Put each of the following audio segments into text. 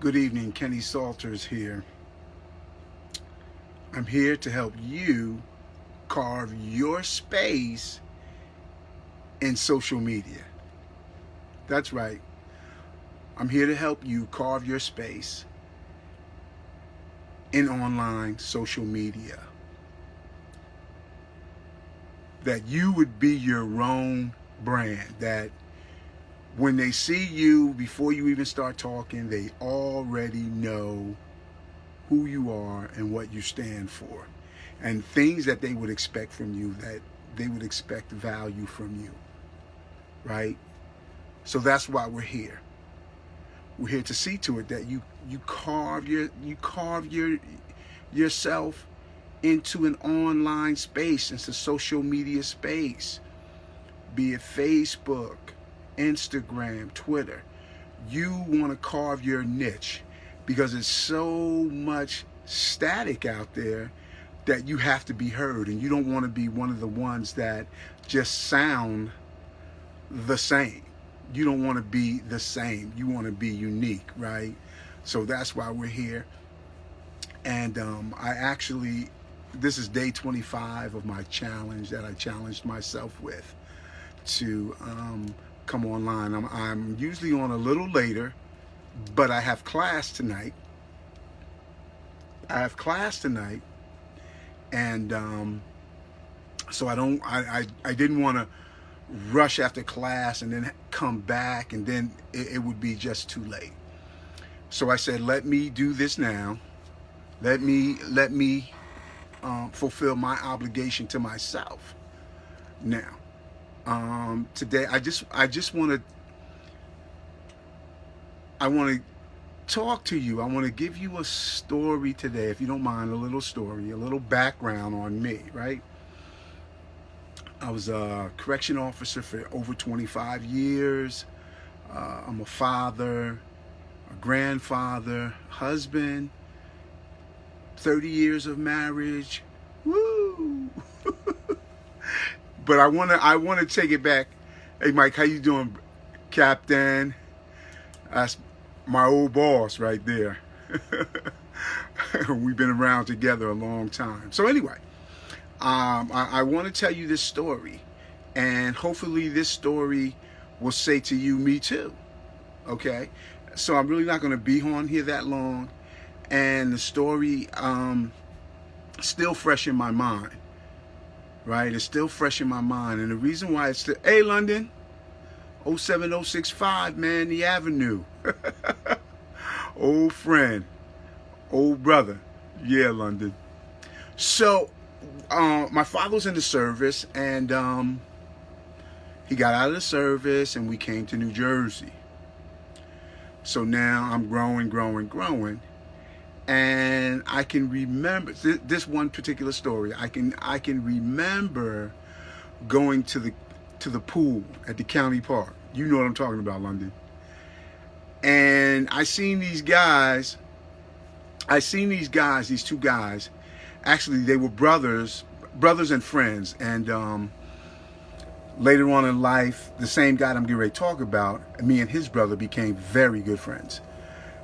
Good evening, Kenny Salters here. I'm here to help you carve your space in social media. That's right. I'm here to help you carve your space in online social media. That you would be your own brand. That when they see you, before you even start talking, they already know who you are and what you stand for, and things that they would expect from you, that they would expect value from you, right? So that's why we're here. We're here to see to it that you carve yourself into an online space, into social media space, be it Facebook, Instagram, Twitter. You want to carve your niche because it's so much static out there that you have to be heard, and you don't want to be one of the ones that just sound the same. You don't want to be the same. You want to be unique, right? So that's why we're here. And this is day 25 of my challenge that I challenged myself with to come online. I'm usually on a little later, but I have class tonight. And so I didn't want to rush after class and then come back, and then it would be just too late. So I said, let me do this now. Let me fulfill my obligation to myself now. Today I want to talk to you. I want to give you a story today, if you don't mind, a little story, a little background on me, right? I was a correction officer for over 25 years. I'm a father, a grandfather, husband, 30 years of marriage. Woo! But I want to take it back. Hey, Mike, how you doing, Captain? That's my old boss right there. We've been around together a long time. So anyway, I want to tell you this story, and hopefully this story will say to you, me too. Okay? So I'm really not going to be on here that long, and the story still fresh in my mind. Right? It's still fresh in my mind. And the reason why it's still, hey, London, 07065, man, the Avenue. Old friend, old brother. Yeah, London. So, my father was in the service, and he got out of the service, and we came to New Jersey. So now I'm growing. And I can remember this one particular story. I can remember going to the pool at the county park. You know what I'm talking about, London. And I seen these guys. These two guys. Actually, they were brothers and friends. And later on in life, the same guy I'm getting ready to talk about, me and his brother became very good friends.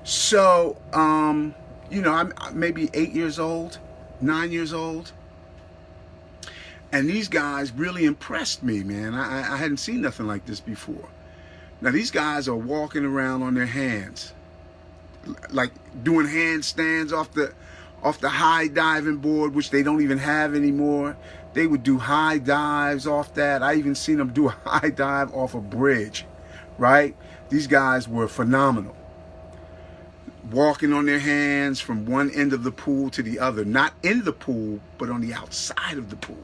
So, I'm maybe 8 years old, 9 years old. And these guys really impressed me, man. I hadn't seen nothing like this before. Now, these guys are walking around on their hands, like doing handstands off the high diving board, which they don't even have anymore. They would do high dives off that. I even seen them do a high dive off a bridge, right? These guys were phenomenal. Walking on their hands from one end of the pool to the other. Not in the pool, but on the outside of the pool.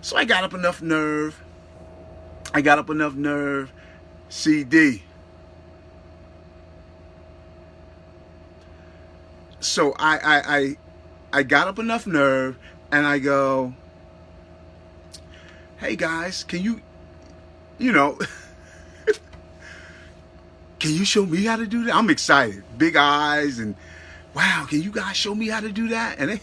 So I got up enough nerve. CD. So I got up enough nerve, and I go, hey guys, can you can you show me how to do that? I'm excited. Big eyes, and wow, can you guys show me how to do that? And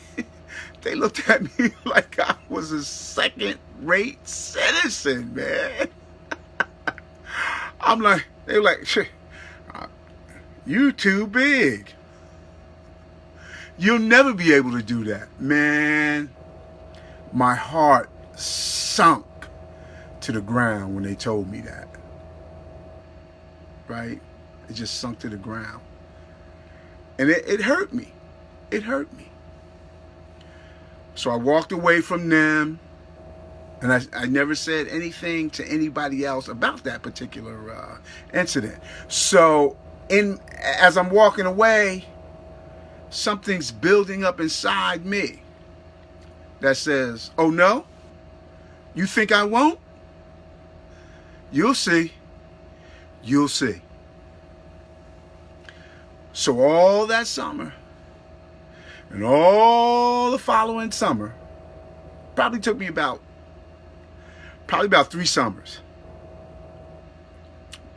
they looked at me like I was a second-rate citizen, man. I'm like, they were like, You too big. You'll never be able to do that. Man, my heart sunk to the ground when they told me that. Right? It just sunk to the ground. And it hurt me. It hurt me. So I walked away from them, and I never said anything to anybody else about that particular incident. So as I'm walking away, something's building up inside me that says, oh no? You think I won't? You'll see. You'll see. So all that summer and all the following summer, probably took me about 3 summers.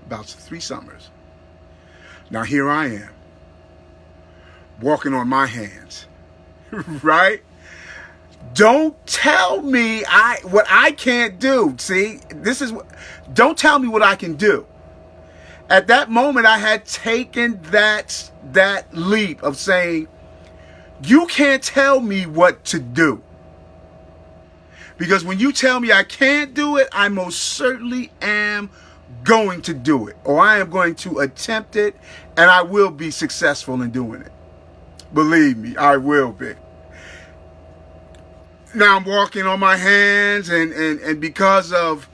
About 3 summers. Now here I am, walking on my hands, right? Don't tell me what I can't do. See, don't tell me what I can do. At that moment, I had taken that leap of saying, you can't tell me what to do. Because when you tell me I can't do it, I most certainly am going to do it. Or I am going to attempt it, and I will be successful in doing it. Believe me, I will be. Now I'm walking on my hands, and because of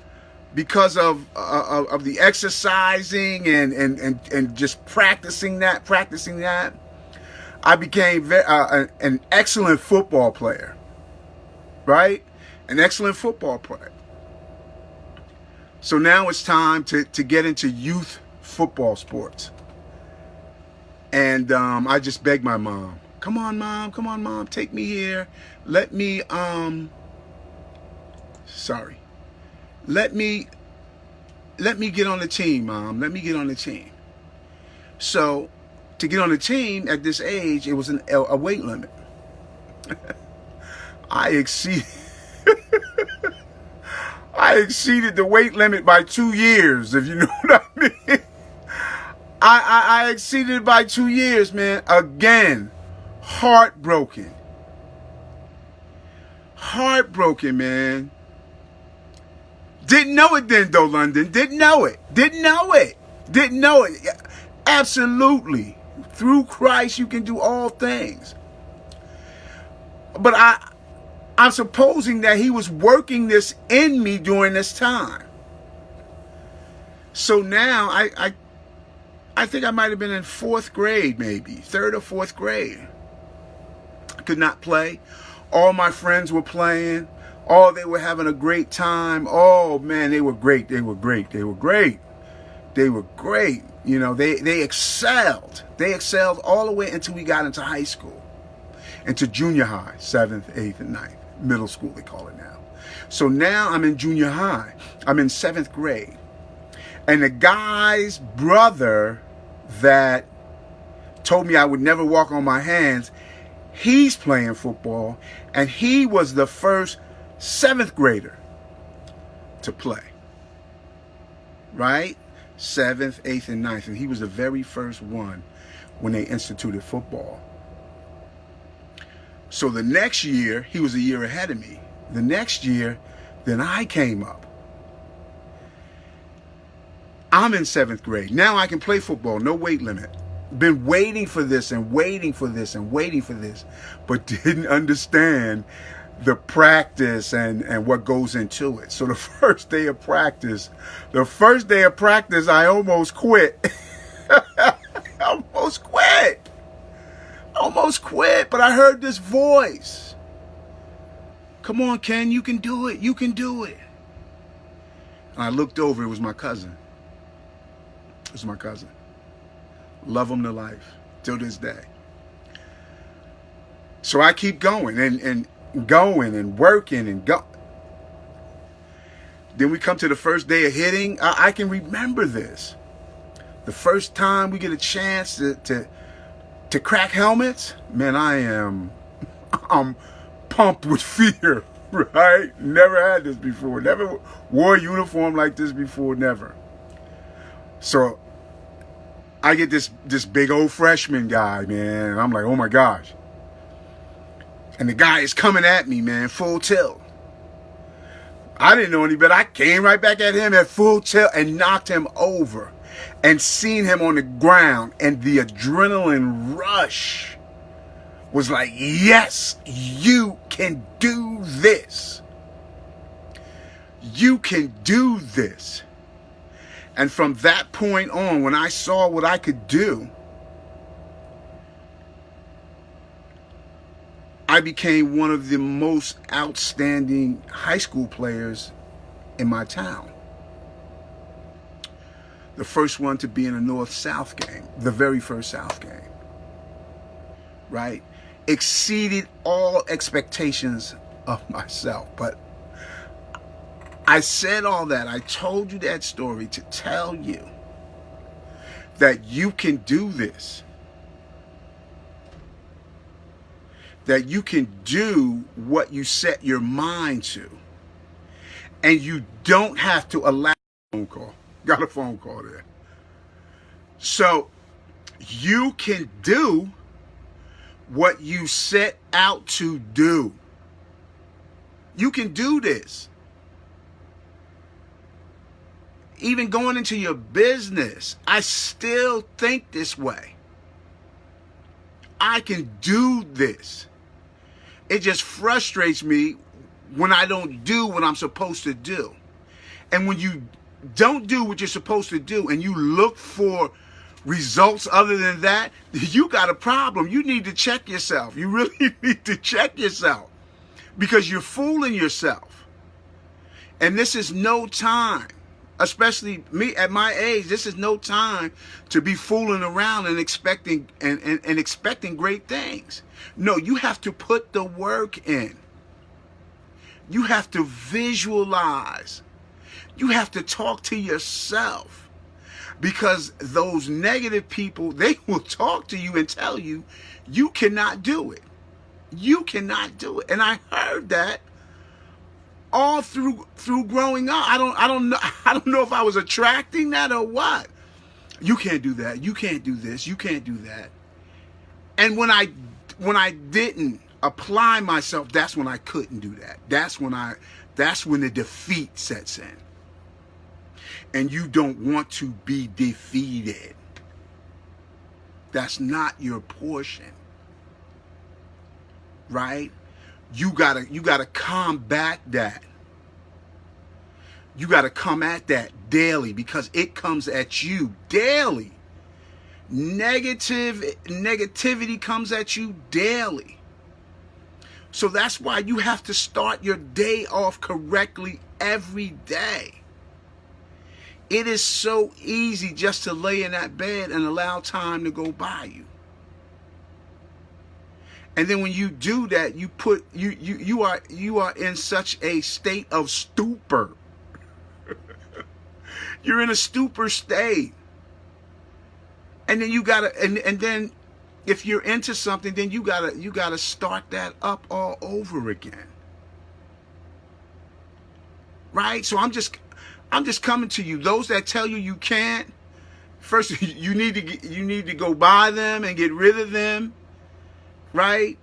the exercising and just practicing that, I became an excellent football player, right? An excellent football player. So now it's time to get into youth football sports. And I just begged my mom, come on, mom, take me here. Let me get on the team, Mom. Let me get on the team. So, to get on the team at this age, it was a weight limit. I exceeded the weight limit by 2 years, if you know what I mean. I exceeded it by 2 years, man. Again, heartbroken. Heartbroken, man. Didn't know it then, though, London. Didn't know it. Absolutely. Through Christ, you can do all things. But I'm supposing that he was working this in me during this time. So now, I think I might have been in 4th grade, maybe. 3rd or 4th grade. I could not play. All my friends were playing. Oh, they were having a great time. Oh, man, they were great. You know, they excelled. They excelled all the way until we got into high school. Into junior high, 7th, 8th, and 9th. Middle school, they call it now. So now I'm in junior high. I'm in 7th grade. And the guy's brother that told me I would never walk on my hands, he's playing football, and he was the first 7th grader to play. Right? 7th, 8th, and 9th. And he was the very first one when they instituted football. So the next year, he was a year ahead of me. The next year, then I came up. I'm in 7th grade. Now I can play football, no weight limit. Been waiting for this, but didn't understand the practice and what goes into it. So the first day of practice, I almost quit. Almost quit, but I heard this voice. Come on, Ken, you can do it. And I looked over, it was my cousin. Love him to life, till this day. So I keep going and going and working and go. Then we come to the first day of hitting. I can remember this. The first time we get a chance to crack helmets, man, I'm pumped with fear, right? Never had this before. Never wore a uniform like this before, never. So I get this big old freshman guy, man, and I'm like, oh my gosh. And the guy is coming at me, man, full tilt. I didn't know any better. I came right back at him at full tilt and knocked him over and seen him on the ground. And the adrenaline rush was like, yes, you can do this. You can do this. And from that point on, when I saw what I could do, I became one of the most outstanding high school players in my town. The first one to be in a North-South game, the very first South game, right? Exceeded all expectations of myself. But I said all that, I told you that story to tell you that you can do this. That you can do what you set your mind to. And you don't have to allow a phone call. Got a phone call there. So you can do what you set out to do. You can do this. Even going into your business, I still think this way. I can do this. It just frustrates me when I don't do what I'm supposed to do. And when you don't do what you're supposed to do and you look for results other than that, you got a problem. You need to check yourself. You really need to check yourself because you're fooling yourself. And this is no time, especially me at my age, this is no time to be fooling around and expecting and expecting great things. No, you have to put the work in. You have to visualize. You have to talk to yourself. Because those negative people, they will talk to you and tell you, you cannot do it. You cannot do it. And I heard that all through growing up. I don't know if I was attracting that or what. You can't do that. You can't do this. You can't do that. And when I didn't apply myself, that's when I couldn't do that. That's when the defeat sets in. And you don't want to be defeated. That's not your portion. Right? You gotta combat that. You gotta come at that daily because it comes at you daily. Negativity comes at you daily. So that's why you have to start your day off correctly every day. It is so easy just to lay in that bed and allow time to go by you. And then when you do that, you are in such a state of stupor. You're in a stupor state. And then you gotta and then if you're into something, then you gotta start that up all over again. Right? So I'm just coming to you. Those that tell you you can't, first you need to go by them and get rid of them, right?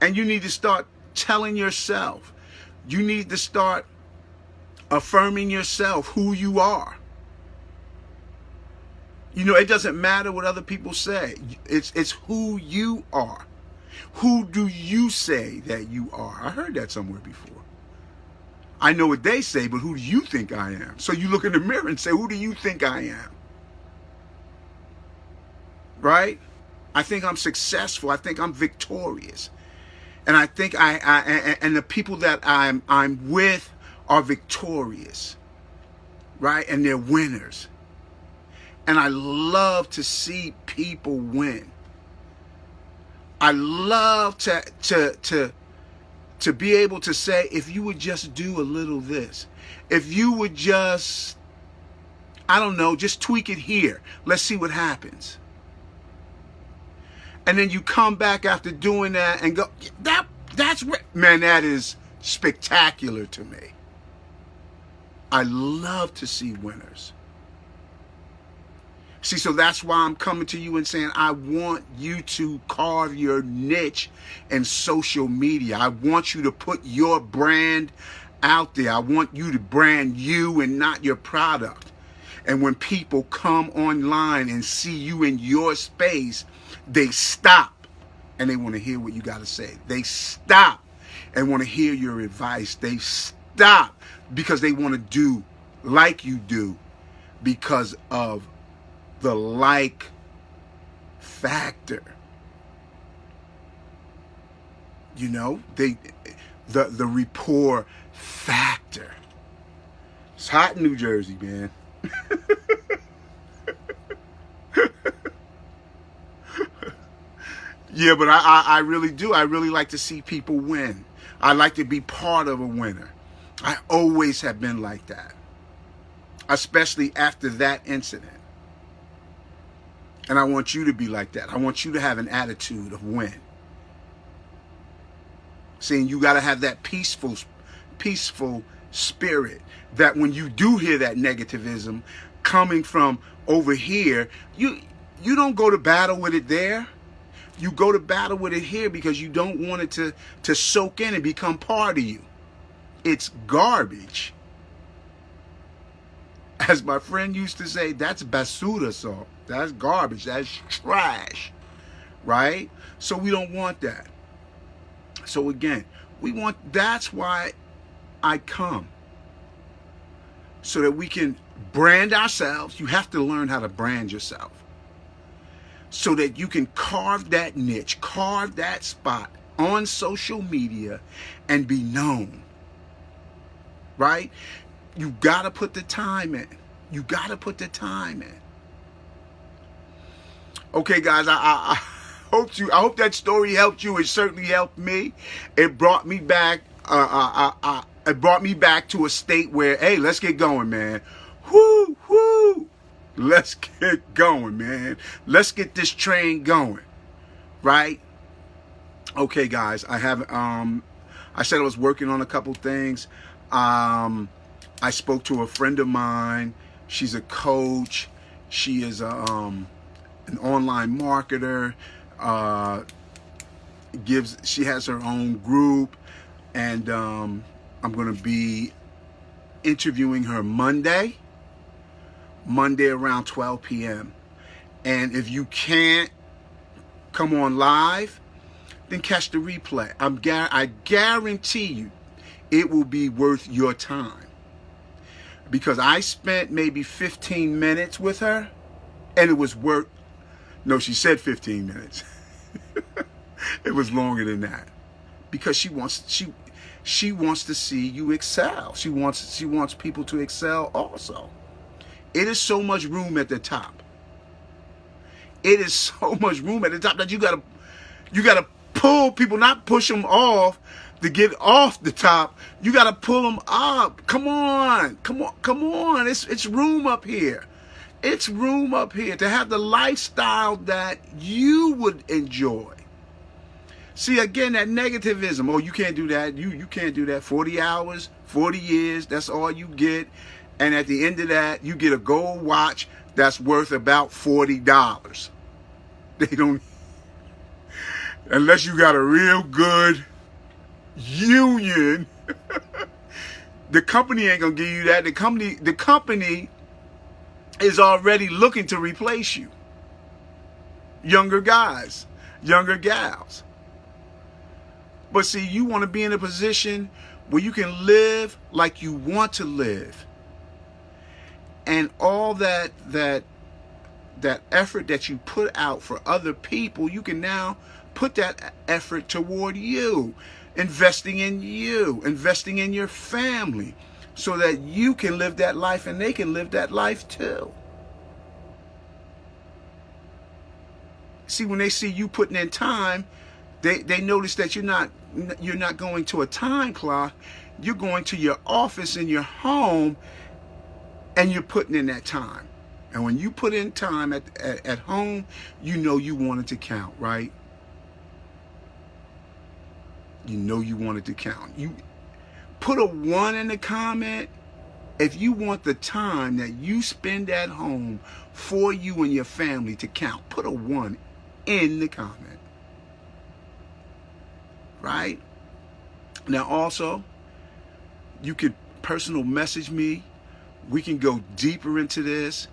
And you need to start telling yourself. You need to start affirming yourself, who you are. You know, it doesn't matter what other people say. It's who you are. Who do you say that you are? I heard that somewhere before. I know what they say, but who do you think I am? So you look in the mirror and say, who do you think I am? Right? I think I'm successful. I think I'm victorious. And I think and the people that I'm with are victorious. Right? And they're winners. And I love to see people win. I love to be able to say, if you would just do a little this, if you would just, I don't know, just tweak it here. Let's see what happens. And then you come back after doing that and go, that's man, that is spectacular to me. I love to see winners. See, so that's why I'm coming to you and saying I want you to carve your niche in social media. I want you to put your brand out there. I want you to brand you and not your product. And when people come online and see you in your space, they stop and they want to hear what you got to say. They stop and want to hear your advice. They stop because they want to do like you do because of the like factor. You know, the rapport factor. It's hot in New Jersey, man. Yeah, but I really do. I really like to see people win. I like to be part of a winner. I always have been like that, especially after that incident. And I want you to be like that. I want you to have an attitude of win. Saying you got to have that peaceful spirit that when you do hear that negativism coming from over here, you don't go to battle with it there. You go to battle with it here because you don't want it to soak in and become part of you. It's garbage. As my friend used to say, that's basura salt. That's garbage. That's trash. Right? So we don't want that. So again, that's why I come. So that we can brand ourselves. You have to learn how to brand yourself. So that you can carve that niche, carve that spot on social media and be known. Right? You got to put the time in. You got to put the time in. Okay, guys, I hope that story helped you. It certainly helped me. It brought me back. It brought me back to a state where, hey, let's get going, man. Whoo, whoo. Let's get going, man. Let's get this train going. Right? Okay, guys, I said I was working on a couple things. I spoke to a friend of mine. She's a coach. She is an online marketer. She has her own group, and I'm going to be interviewing her Monday around 12 p.m. And if you can't come on live, then catch the replay. I guarantee you it will be worth your time. Because I spent maybe 15 minutes with her, and it was worth, no, she said 15 minutes. It was longer than that. Because she wants to see you excel. She wants people to excel also. It is so much room at the top. It is so much room at the top that you gotta pull people, not push them off to get off the top. You gotta pull them up. Come on. It's room up here. It's room up here to have the lifestyle that you would enjoy. See, again, that negativism. Oh, you can't do that. You can't do that. 40 hours, 40 years, that's all you get. And at the end of that, you get a gold watch that's worth about $40. They don't, unless you got a real good union, the company ain't gonna give you that. The company is already looking to replace you. Younger guys, younger gals. But see, you want to be in a position where you can live like you want to live. And all that effort that you put out for other people, you can now put that effort toward you, investing in your family, so that you can live that life and they can live that life too. See, when they see you putting in time, they notice that you're not going to a time clock. You're going to your office in your home, and you're putting in that time. And when you put in time at home, you know you want it to count, right? You know you want it to count. You put a 1 in the comment If you want the time that you spend at home for you and your family to count, put a 1 in the comment. Right? Now also, you could personal message me. We can go deeper into this.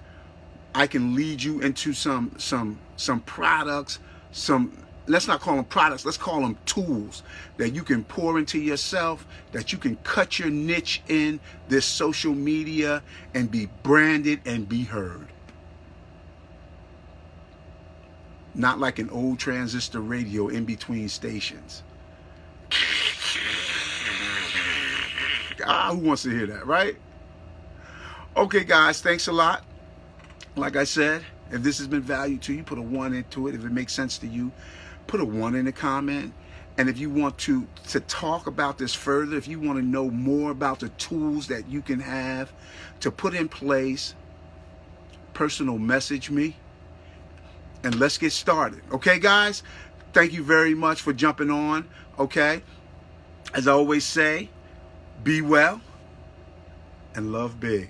I can lead you into some products, let's not call them products, let's call them tools that you can pour into yourself, that you can cut your niche in this social media and be branded and be heard. Not like an old transistor radio in between stations. Who wants to hear that, right? Okay, guys, thanks a lot. Like I said, if this has been value to you, put a 1 into it. If it makes sense to you, put a 1 in the comment. And if you want to talk about this further, if you want to know more about the tools that you can have to put in place, personal message me and let's get started. Okay, guys? Thank you very much for jumping on. Okay? As I always say, be well and love big.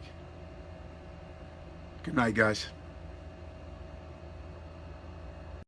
Good night, guys.